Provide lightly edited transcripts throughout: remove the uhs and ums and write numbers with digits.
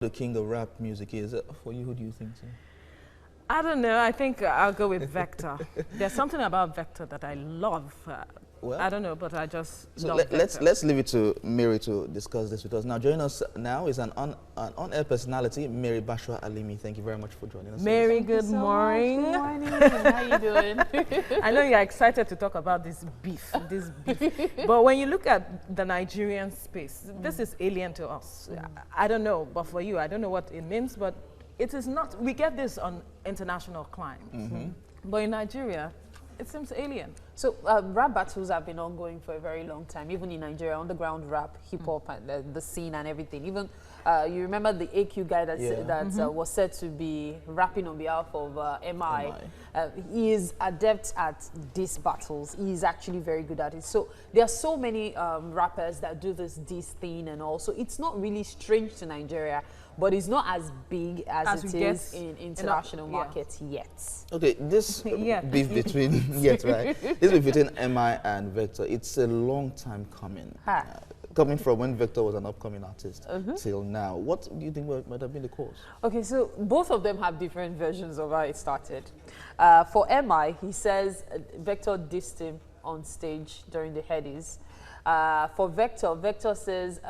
the king of rap music is. For you, who do you think so? I don't know. I think I'll go with Vector. There's something about Vector that I love. Well, I don't know, but I just so love let's leave it to Mary to discuss this with us. Now, joining us now is an on-air personality, Mary Bashwa Alimi. Thank you very much for joining us. Mary, good morning. Good morning. How you doing? I know you're excited to talk about this beef, But when you look at the Nigerian space, this is alien to us. I don't know, but for you, I don't know what it means, but it is not. We get this on international climbs, but in Nigeria, it seems alien. So rap battles have been ongoing for a very long time, even in Nigeria, underground rap, hip hop, and the scene and everything. Even you remember the AQ guy that was said to be rapping on behalf of MI. He is adept at these battles. He is actually very good at it. So there are so many rappers that do this thing and all. So it's not really strange to Nigeria, but it's not as big as it is in international markets yet. Okay, this beef between this beef between MI and Vector, it's a long time coming. Coming from when Vector was an upcoming artist till now. What do you think might have been the cause? Okay, so both of them have different versions of how it started. For MI, he says Vector dissed him on stage during the Headies. For Vector says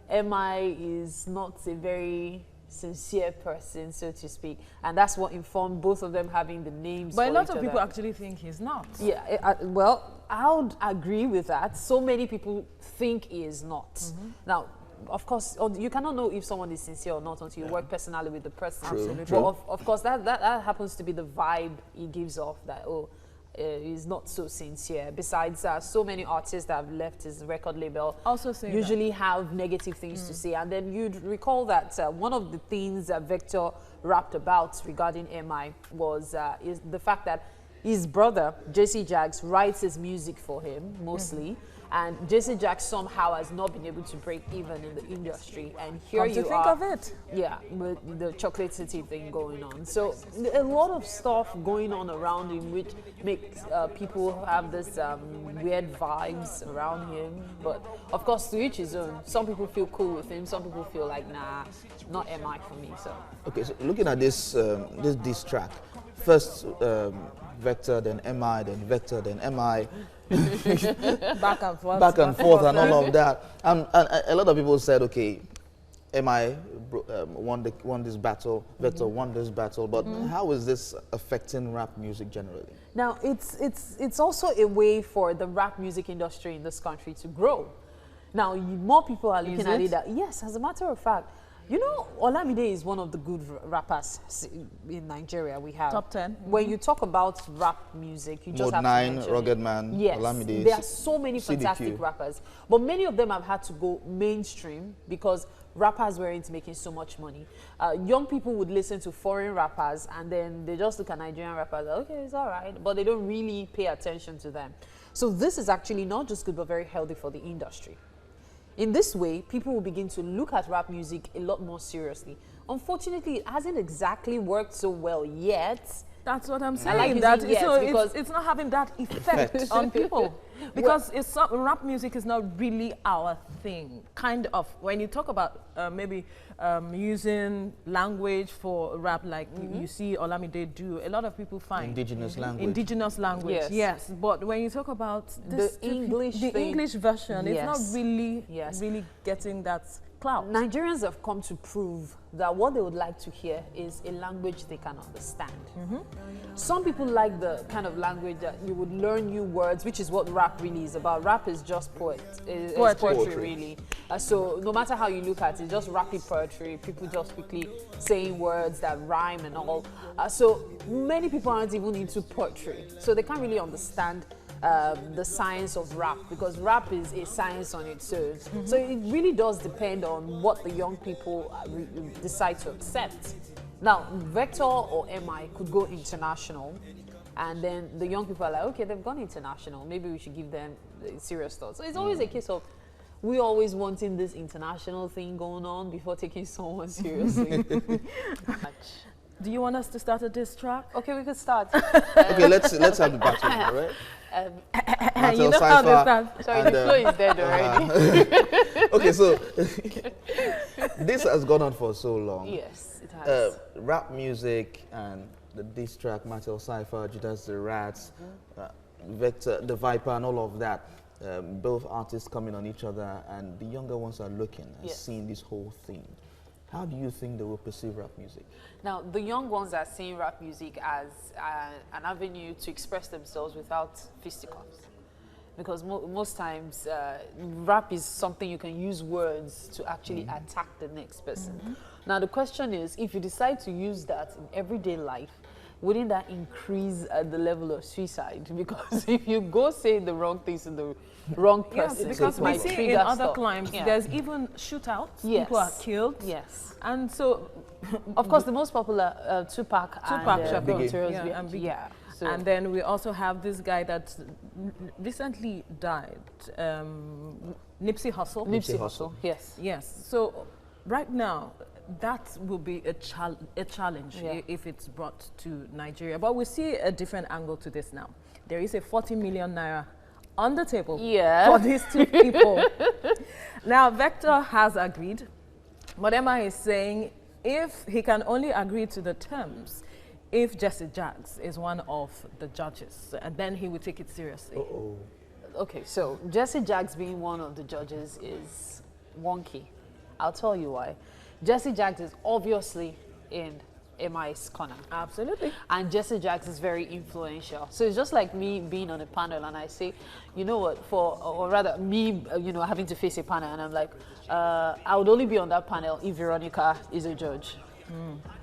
MI is not a very sincere person, so to speak, and that's what informed both of them having the names. But a lot of people actually think he's not. Yeah, well, I would agree with that. So many people think he is not. Now, of course, you cannot know if someone is sincere or not until you work personally with the person. True. But of course, that happens to be the vibe he gives off, that he's not so sincere. Besides, so many artists that have left his record label also usually have negative things to say. And then you'd recall that one of the things that Vector rapped about regarding MI was is the fact that his brother, Jesse Jagz, writes his music for him, mostly. And Jesse Jagz somehow has not been able to break even in the industry. And here you think of it. Yeah, with the Chocolate City thing going on. So a lot of stuff going on around him, which makes people have this weird vibes around him. But of course, to each his own. Some people feel cool with him. Some people feel like, nah, not MI for me. So okay, so looking at this this track, first Vector, then MI, then Vector, then MI. Back and forth. Back and forth and all of that. And a lot of people said, okay, MI won this battle, Vector won this battle, but how is this affecting rap music generally? Now, it's also a way for the rap music industry in this country to grow. Now, more people are looking at it. Yes, as a matter of fact, you know, Olamide is one of the good rappers in Nigeria we have. Top 10. When you talk about rap music, you just have to mention Rugged Man, yes, Olamide. There are so many fantastic rappers, but many of them have had to go mainstream because rappers weren't making so much money. Young people would listen to foreign rappers and then they just look at Nigerian rappers, okay, it's all right, but they don't really pay attention to them. So this is actually not just good, but very healthy for the industry. In this way, people will begin to look at rap music a lot more seriously. Unfortunately, it hasn't exactly worked so well yet. That's what I'm saying. Like that because it's not having that effect on people. Because rap music is not really our thing. Kind of. When you talk about maybe using language for rap, like you see Olamide do, a lot Some people like the kind of language that you would learn new words, which is what rap really is about. Rap is just poetry really. So no matter how you look at it, just rapid poetry, people just quickly saying words that rhyme and all. So many people aren't even into poetry, so they can't really understand the science of rap, because rap is a science on its own. So it really does depend on what the young people decide to accept. Now, Vector or MI could go international, and then the young people are like, okay, they've gone international, maybe we should give them serious thought. So it's always a case of we always wanting this international thing going on before taking someone seriously. Do you want us to start a diss track? Okay, we could start. Okay, let's have the battle, right? You know how this starts. Sorry, the flow is dead already. Okay, so this has gone on for so long. Yes, it has. Rap music and the diss track, Martel Cypher, Judas the Rats, Vector, the Viper, and all of that. Both artists coming on each other, and the younger ones are looking and seeing this whole thing. How do you think they will perceive rap music? Now, the young ones are seeing rap music as an avenue to express themselves without fisticuffs. Because most times, rap is something you can use words to actually attack the next person. Now, the question is, if you decide to use that in everyday life, wouldn't that increase the level of suicide? Because if you go say the wrong things to the wrong person, because we see in other climes, there's even shootouts, people are killed. Yes. And so, of course, the most popular, Tupac and Biggie. Yeah. So and then we also have this guy that recently died, Nipsey Hussle. Nipsey Hussle, yes. Yes. So right now, that will be a challenge if it's brought to Nigeria. But we see a different angle to this now. There is a 40 million naira on the table for these two people. Now, Vector has agreed, but Emma is saying if he can only agree to the terms if Jesse Jagz is one of the judges, and then he will take it seriously. Okay, so Jesse Jagz being one of the judges is wonky. I'll tell you why. Jesse Jagz is obviously in MI's corner. Absolutely. And Jesse Jagz is very influential. So it's just like me being on a panel and I say, you know what, or rather me, having to face a panel, and I'm like, I would only be on that panel if Veronica is a judge.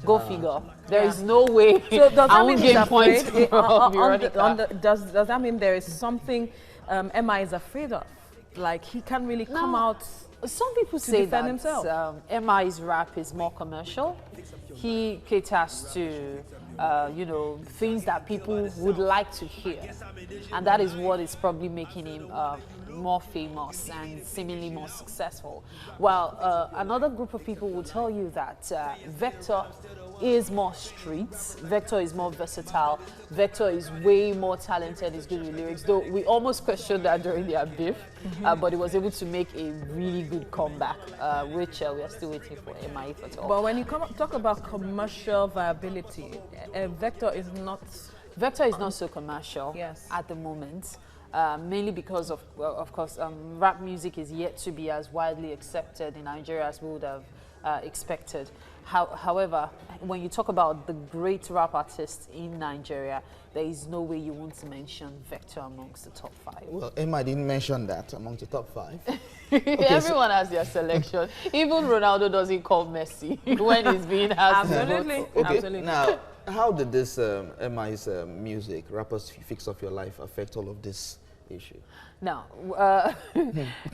Go figure. There is no way so does I won't gain points from Veronica. Does that mean there is something MI is afraid of? Like he can't really come out. Some people say that MI's rap is more commercial. He caters to, things that people would like to hear. And that is what is probably making him more famous and seemingly more successful. While another group of people will tell you that Vector is more streets, Vector is more versatile, Vector is way more talented, he's good with lyrics, though we almost questioned that during their beef, but he was able to make a really good comeback, which we are still waiting for MI at all. But when you talk about commercial viability, Vector is not so commercial at the moment. mainly because of course, rap music is yet to be as widely accepted in Nigeria as we would have expected. However, when you talk about the great rap artists in Nigeria, there is no way you won't mention Vector amongst the top 5. Well, Emma didn't mention that amongst the top 5. Okay, everyone has their selection. Even Ronaldo doesn't call Messi when he's being asked. Absolutely. Okay, Absolutely. now, how did this Emma's music, Rappers Fix Up Your Life, affect all of this issue? Now,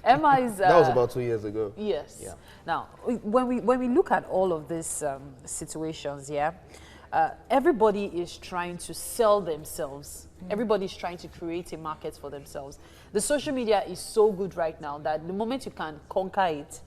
Emma is... that was about 2 years ago. Yes. Yeah. Now, when we look at all of these situations, everybody is trying to sell themselves. Everybody's trying to create a market for themselves. The social media is so good right now that the moment you can conquer it,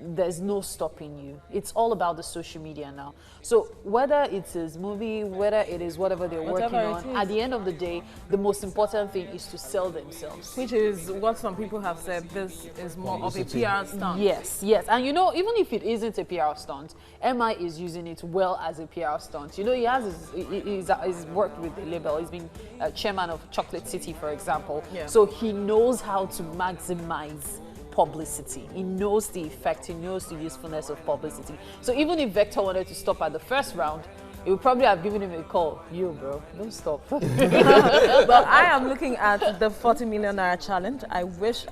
there's no stopping you. It's all about the social media now. So whether it is movie, whether it is whatever they're working on, at the end of the day, the most important thing is to sell themselves. Which is what some people have said, this is more of a PR stunt. Yes, yes. And you know, even if it isn't a PR stunt, MI is using it well as a PR stunt. You know, he has he's worked with the label. He's been chairman of Chocolate City, for example. Yeah. So he knows how to maximize publicity. He knows the effect, he knows the usefulness of publicity. So even if Vector wanted to stop at the first round, he would probably have given him a call. Yo, bro, don't stop. But I am looking at the 40 million naira challenge. I wish,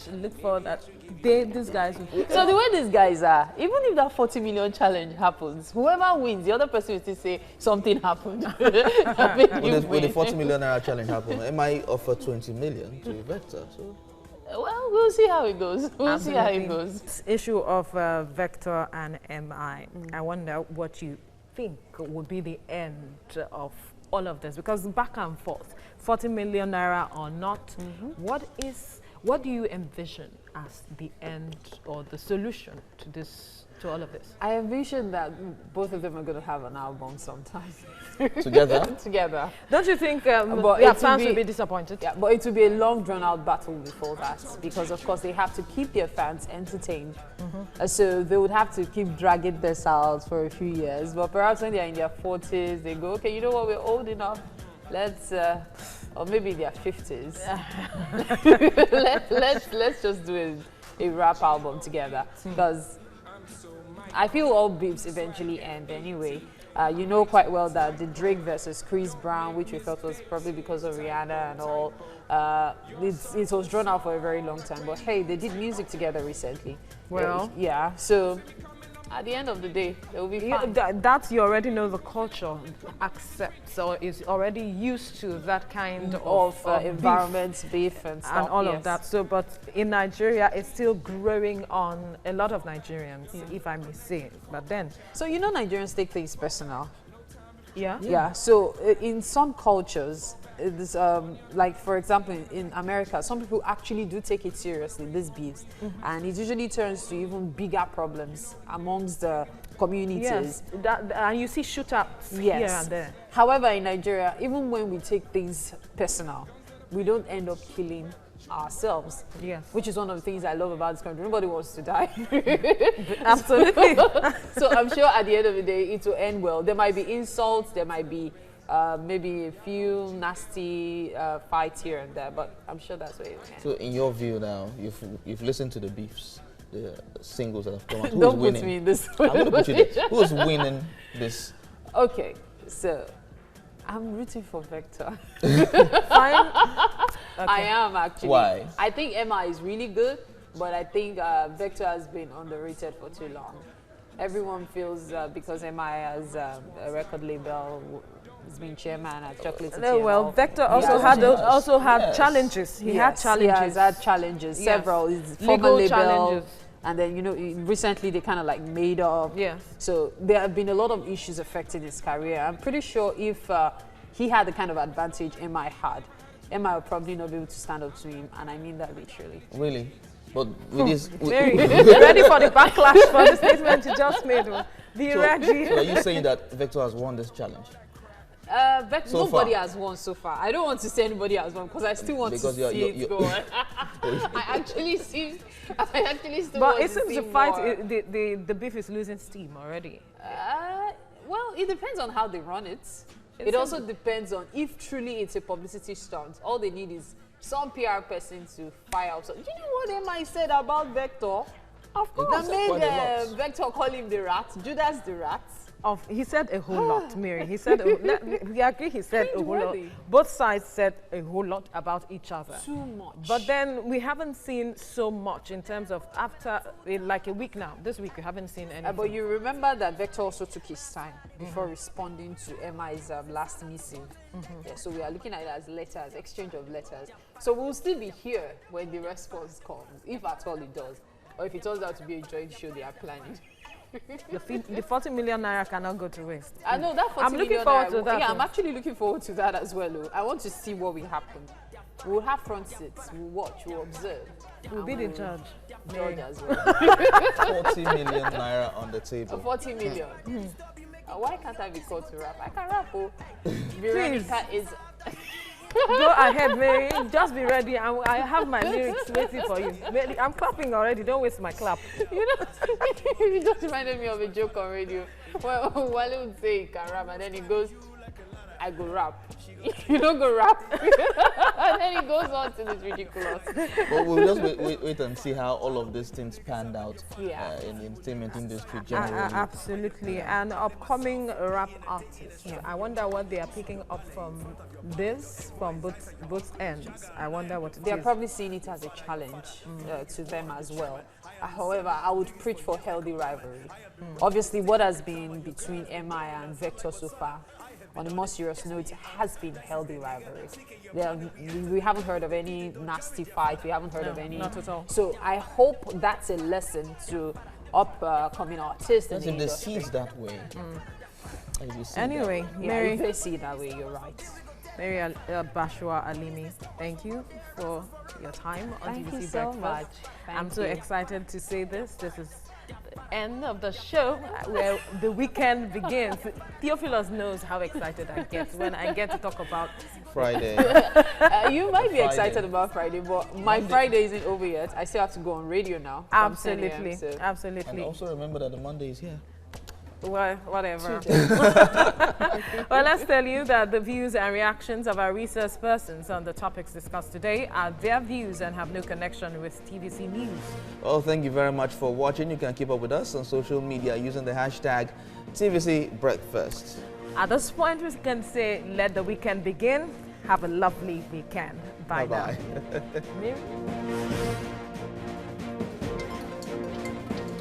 look for that. These guys would... So the way these guys are, even if that 40 million challenge happens, whoever wins, the other person will still say something happened. Will the 40 million naira challenge happen? MI offer 20 million to Vector. So. Well, we'll see how it goes. We'll see how it goes. This issue of Vector and MI, I wonder what you think would be the end of all of this, because back and forth, 40 million naira or not, what do you envision as the end or the solution to this to all of this? I envision that both of them are going to have an album sometime. Together? Together. Don't you think their fans will be disappointed? Yeah, but it will be a long drawn-out battle before that, because of course they have to keep their fans entertained. So they would have to keep dragging this out for a few years. But perhaps when they're in their 40s, they go, okay, you know what, we're old enough. Let's, or maybe their 50s. let's just do a rap album together, because I feel all beefs eventually end anyway. You know quite well that the Drake versus Chris Brown, which we thought was probably because of Rihanna and all, it was drawn out for a very long time. But hey, they did music together recently. Well, yeah. So at the end of the day, it will be fine. That you already know the culture accepts or is already used to that kind of environment, beef and stuff. And all of that. So, but in Nigeria, it's still growing on a lot of Nigerians, if I may say. But then, so you know, Nigerians take things personal. Yeah. Yeah. So in some cultures, it's, like for example in America, some people actually do take it seriously, these beefs, and it usually turns to even bigger problems amongst the communities. Yes, and you see shootouts here and there. However, in Nigeria, even when we take things personal, we don't end up killing ourselves. Yes. Which is one of the things I love about this country. Nobody wants to die. Absolutely. So I'm sure at the end of the day, it will end well. There might be insults, there might be maybe a few nasty fights here and there, but I'm sure that's where it will end. So in your view now, you've listened to the beefs, the singles that have come out. Don't put me in this. I'm going to put you there. Who's winning this? Okay, so I'm rooting for Vector. Fine. Okay. I am actually. Why? I think Emma is really good, but I think Vector has been underrated for too long. Everyone feels because Emma has a record label, has been chairman at Chocolate. No, well, Vector also had challenges. He had challenges. He has had challenges, several. His former label, challenges. And then, you know, recently they kind of like made up. Yeah. So there have been a lot of issues affecting his career. I'm pretty sure if he had the kind of advantage Emma had, Emma would probably not be able to stand up to him, and I mean that literally. Really? But with this... Very ready for the backlash for the statement you just made. Be ready. So are you saying that Vector has won this challenge? Nobody has won so far. I don't want to say anybody has won because I still want to see it go. I actually still but it seems the fight, the beef is losing steam already. Well, it depends on how they run it. It also depends on if truly it's a publicity stunt. All they need is some PR person to fire up. So, do you know what Emma said about Vector? Of course. That made Vector call him the rat, Judas the rat. He said a whole lot, Mary. He said, we agree, he said a whole lot. Both sides said a whole lot about each other. Too much. But then we haven't seen so much in terms of after, like a week now. This week we haven't seen anything. But you remember that Vector also took his time before responding to Emma's last missive. Yeah, so we are looking at it as letters, exchange of letters. So we'll still be here when the response comes, if at all it does. Or if it turns out to be a joint show they are planning. The 40 million naira cannot go to waste. I know that 40 I'm looking forward to that. Yeah, I'm actually looking forward to that as well. I want to see what will happen. We'll have front seats. We'll watch. We'll observe. We'll be the judge. Judge as well. 40 million naira on the table. 40 million. Why can't I be called to rap? I can rap. Veronica is. Go ahead, Mary. Just be ready. I have my lyrics waiting for you. I'm clapping already. Don't waste my clap. You know, you just reminded me of a joke on radio. Well, Wale would say he can rap, and then he goes, I go rap. You don't go rap. And then he goes on to this ridiculous. But we'll just wait and see how all of these things panned out in the entertainment industry generally. Absolutely. And upcoming rap artists. I wonder what they are picking up from this, from both ends. I wonder what it is. They're probably seeing it as a challenge to them as well. However, I would preach for healthy rivalry. Obviously, what has been between Emma and Vector so far, on a more serious note, has been healthy rivalry. We haven't heard of any nasty fight. We haven't heard of any. Not at all. So I hope that's a lesson to upcoming artists. If they see it that way. Anyway, Mary, if they see it that way, you're right. Mary Bashwa Alimi, thank you for your time on Thank TVC you so Breakfast. much. I'm so excited to say this. This is end of the show where the weekend begins. Theophilus knows how excited I get when I get to talk about Friday. You might be excited about Friday, but my Friday isn't over yet. I still have to go on radio now. Absolutely, AM, so. absolutely. And also remember that the Monday is here. Well, whatever. Well, let's tell you that the views and reactions of our research persons on the topics discussed today are their views and have no connection with TVC News. Well, thank you very much for watching. You can keep up with us on social media using the hashtag TVC Breakfast. At this point, we can say, let the weekend begin. Have a lovely weekend. Bye-bye. Bye-bye.